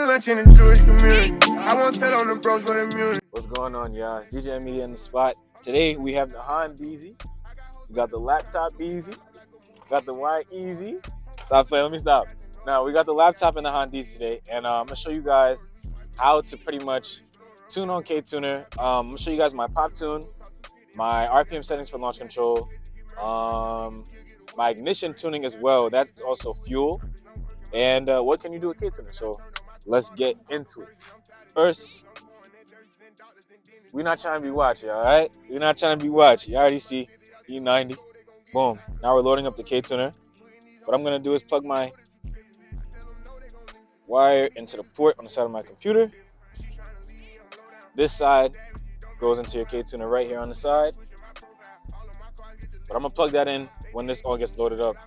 lunch in the Jewish community. I won't tell on the bros with immunity. What's going on, y'all? Djnmedia in the spot. Today we have the hondaaccord. We got the laptop easy. Got the wire easy. Stop playing. Let me stop. Now we got the laptop and the hondaaccord today, and I'm gonna show you guys how to pretty much tune on Ktuner. I'm gonna show you guys my pop tune, my RPM settings for launch control, my ignition tuning as well. That's also fuel. And what can you do with Ktuner? So let's get into it. First, we're not trying to be watched, all right? We're not trying to be watched. You already see E90. Boom. Now we're loading up the Ktuner. What I'm going to do is plug my wire into the port on the side of my computer. This side goes into your Ktuner right here on the side. But I'm going to plug that in when this all gets loaded up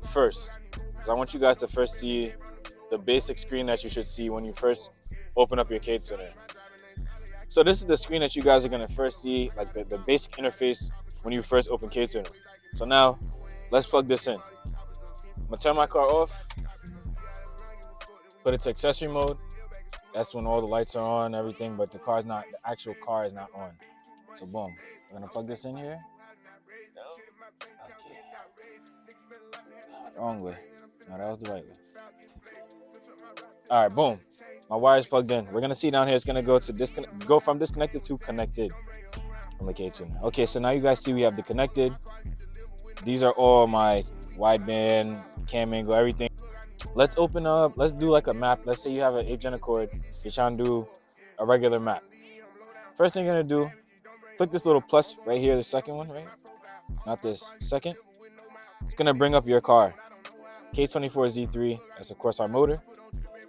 first. Because I want you guys to first see the basic screen that you should see when you first open up your Ktuner. So this is the screen that you guys are going to first see, like the basic interface when you first open Ktuner. So now, let's plug this in. I'm going to turn my car off, put it to accessory mode. That's when all the lights are on, everything, but the actual car is not on. So boom, we're going to plug this in here. Okay. Wrong way. No, that was the right way. All right, boom. My wire is plugged in. We're gonna see down here. It's gonna go from disconnected to connected on the Ktuner. Okay, so now you guys see we have the connected. These are all my wideband, cam angle, everything. Let's open up. Let's do like a map. Let's say you have an Gen Ktuner. You're trying to do a regular map. First thing you're gonna do, click this little plus right here, the second one, right? Not this. Second. It's gonna bring up your car. K24Z3. That's of course our motor.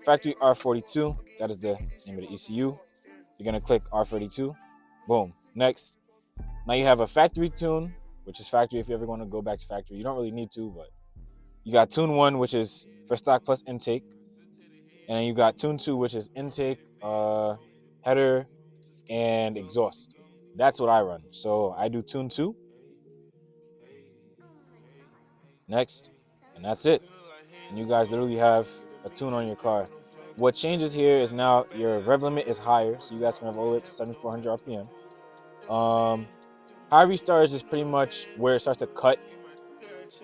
Factory R42, that is the name of the ECU. You're gonna click R42, boom. Next, now you have a factory tune, which is factory if you ever want to go back to factory. You don't really need to, but you got tune 1, which is for stock plus intake. And then you got tune 2, which is intake, header, and exhaust. That's what I run. So I do tune 2. Next, and that's it. And you guys literally have a tune on your car. What changes here is now your rev limit is higher, so you guys can have all the way up to 7,400 RPM. High restart is just pretty much where it starts to cut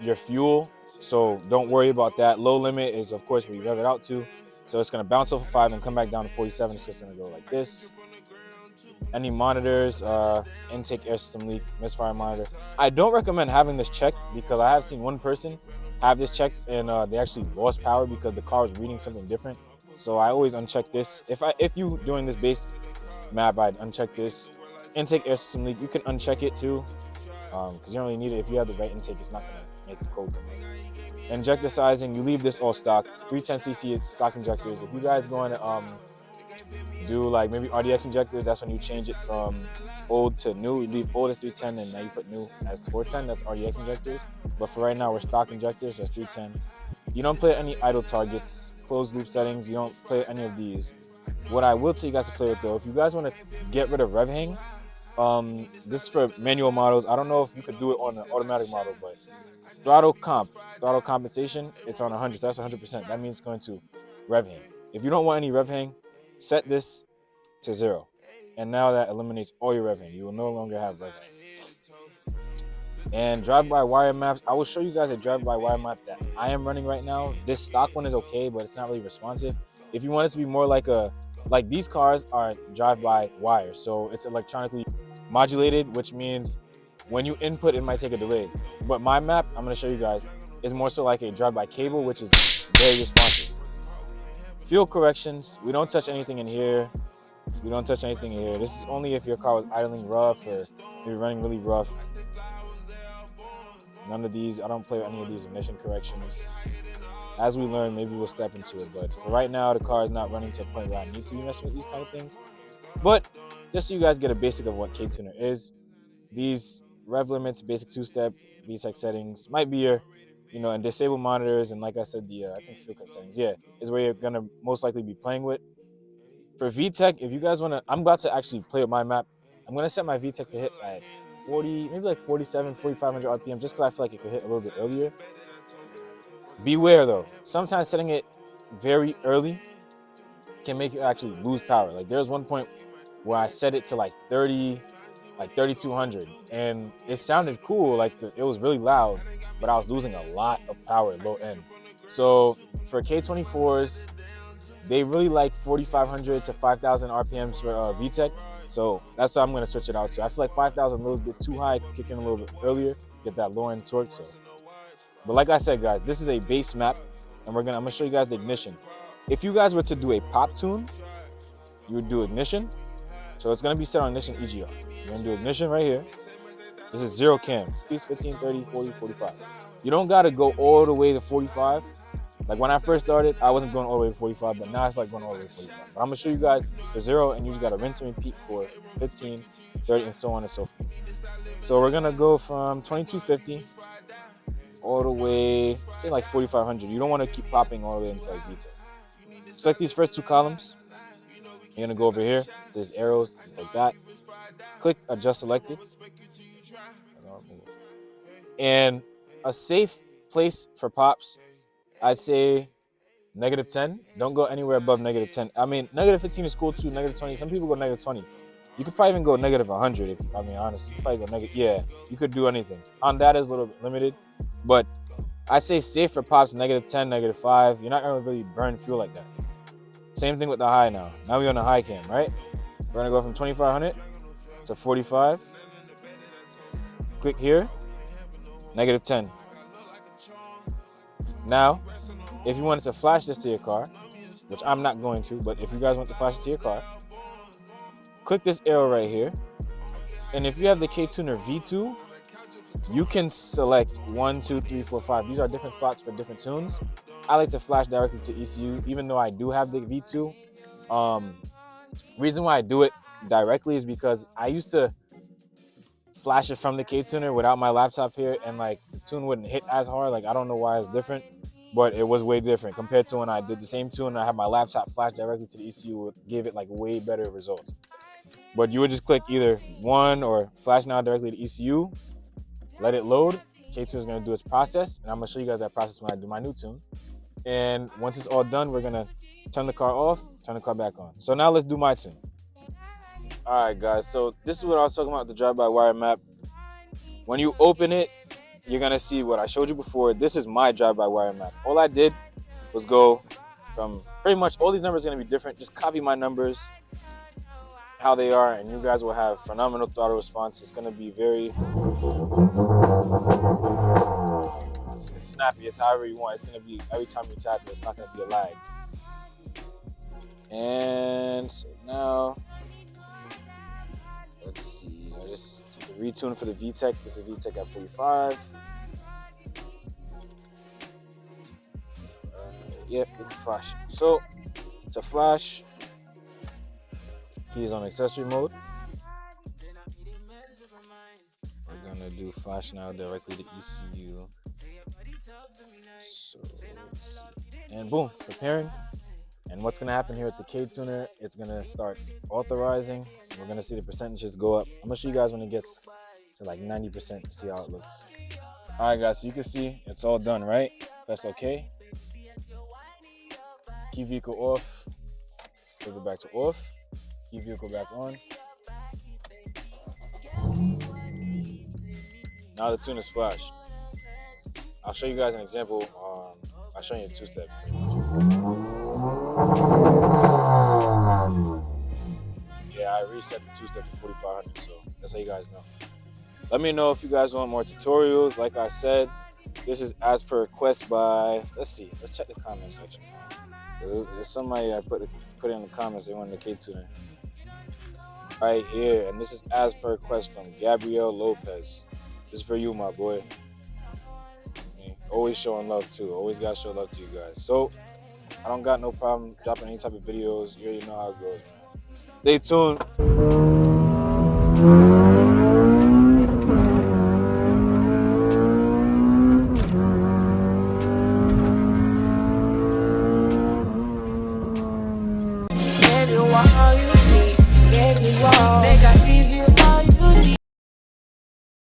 your fuel, so don't worry about that. Low limit is, of course, where you rev it out to, so it's going to bounce off of 5 and come back down to 47, so it's going to go like this. Any monitors, intake air system leak, misfire monitor. I don't recommend having this checked because I have seen one person have this checked and they actually lost power because the car was reading something different. So I always uncheck this. If you doing this base map, I'd uncheck this. Intake air system leak, you can uncheck it too, because you don't really need it. If you have the right intake, it's not gonna make a code. Injector sizing, you leave this all stock. 310cc stock injectors. If you guys going to do like maybe RDX injectors, that's when you change it from old to new. You leave old as 310 and now you put new as 410. That's RDX injectors. But for right now, we're stock injectors. That's 310. You don't play any idle targets, closed loop settings. You don't play any of these. What I will tell you guys to play with though, if you guys want to get rid of rev hang, this is for manual models. I don't know if you could do it on an automatic model, but throttle compensation, it's on 100. So that's 100%. That means it's going to rev hang. If you don't want any rev hang, set this to 0. And now that eliminates all your rev hang. You will no longer have rev hang. And drive-by-wire maps, I will show you guys a drive-by-wire map that I am running right now. This stock one is okay, but it's not really responsive. If you want it to be more like these cars are drive-by-wire, so it's electronically modulated, which means when you input, it might take a delay. But my map, I'm going to show you guys, is more so like a drive-by cable, which is very responsive. Fuel corrections, we don't touch anything in here. We don't touch anything in here. This is only if your car was idling rough or if you're running really rough. None of these, I don't play with any of these emission corrections. As we learn, maybe we'll step into it. But for right now, the car is not running to a point where I need to mess with these kind of things. But just so you guys get a basic of what Ktuner is, these rev limits, basic 2-step, VTEC settings, might be your, and disable monitors. And like I said, I think fuel cut settings, is where you're going to most likely be playing with. For VTEC, if you guys want to, I'm about to actually play with my map. I'm going to set my VTEC to hit at 40, maybe like 47, 4,500 RPM, just because I feel like it could hit a little bit earlier. Beware though, sometimes setting it very early can make you actually lose power. Like there was one point where I set it to like 30, like 3200, and it sounded cool. Like it was really loud, but I was losing a lot of power at low end. So for K24s, they really like 4,500 to 5,000 RPMs for VTEC. So that's what I'm going to switch it out to. I feel like 5,000 a little bit too high, kick in a little bit earlier, get that low end torque. So, but like I said, guys, this is a bass map, and I'm gonna show you guys the ignition. If you guys were to do a pop tune, you would do ignition. So it's gonna be set on ignition EGR. You're gonna do ignition right here. This is 0 cam. Speeds 15, 30, 40, 45. You don't gotta go all the way to 45. Like when I first started, I wasn't going all the way to 45, but now it's like going all the way to 45. But I'm gonna show you guys for 0, and you just gotta rinse and repeat for 15, 30, and so on and so forth. So we're gonna go from 2250 all the way to like 4,500. You don't want to keep popping all the way into like VTEC. Select these first 2 columns. You're gonna go over here. There's arrows like that. Click adjust selected. And a safe place for pops, I'd say -10. Don't go anywhere above -10. I mean, -15 is cool too. -20. Some people go -20. You could probably even go -100 if, I mean, honestly, you probably go negative. Yeah, you could do anything. On that is a little bit limited, but I say safe for pops -10, -5. You're not gonna really burn fuel like that. Same thing with the high now. Now we're on the high cam, right? We're gonna go from 2,500 to 45. Click here, -10. Now, if you wanted to flash this to your car, which I'm not going to, but if you guys want to flash it to your car, click this arrow right here. And if you have the Ktuner V2, you can select 1, 2, 3, 4, 5. These are different slots for different tunes. I like to flash directly to ECU, even though I do have the V2. Reason why I do it directly is because I used to flash it from the Ktuner without my laptop here, and like the tune wouldn't hit as hard. Like I don't know why it's different, but it was way different compared to when I did the same tune and I had my laptop flash directly to the ECU. It gave it like way better results. But you would just click either 1 or flash now directly to ECU, let it load. Ktuner is gonna do its process, and I'm gonna show you guys that process when I do my new tune. And once it's all done, we're gonna turn the car off, turn the car back on. So now let's do my tune. All right, guys, so this is what I was talking about, the drive-by-wire map. When you open it, you're gonna see what I showed you before. This is my drive-by-wire map. All I did was go from pretty much all these numbers are gonna be different. Just copy my numbers, how they are, and you guys will have phenomenal throttle response. It's gonna be very it's snappy. It's however you want. It's gonna be every time you tap it. It's not gonna be a lag. And so now, let's see. I just did the retune for the VTEC. This is VTEC at 45. Yep, we can flash. So to flash, keys on accessory mode. We're gonna do flash now directly to ECU. So let's see. And boom, preparing. And what's gonna happen here at the Ktuner, it's gonna start authorizing. We're gonna see the percentages go up. I'm gonna show you guys when it gets to like 90% to see how it looks. All right, guys, so you can see it's all done, right? Press OK. Key vehicle off. Take it back to off. Key vehicle back on. Now the tune is flashed. I'll show you guys an example. I'll show you a two-step. Yeah, I reset the two-step to 4,500, so that's how you guys know. Let me know if you guys want more tutorials. Like I said, this is as per request by, let's see, let's check the comment section. There's somebody I put in the comments, they wanted the Ktuner. Right here, and this is as per request from Gabriel Lopez. This is for you, my boy. Always showing love too. Always gotta show love to you guys. So I don't got no problem dropping any type of videos. You already know how it goes, man. Stay tuned. Give you all you need, give you all.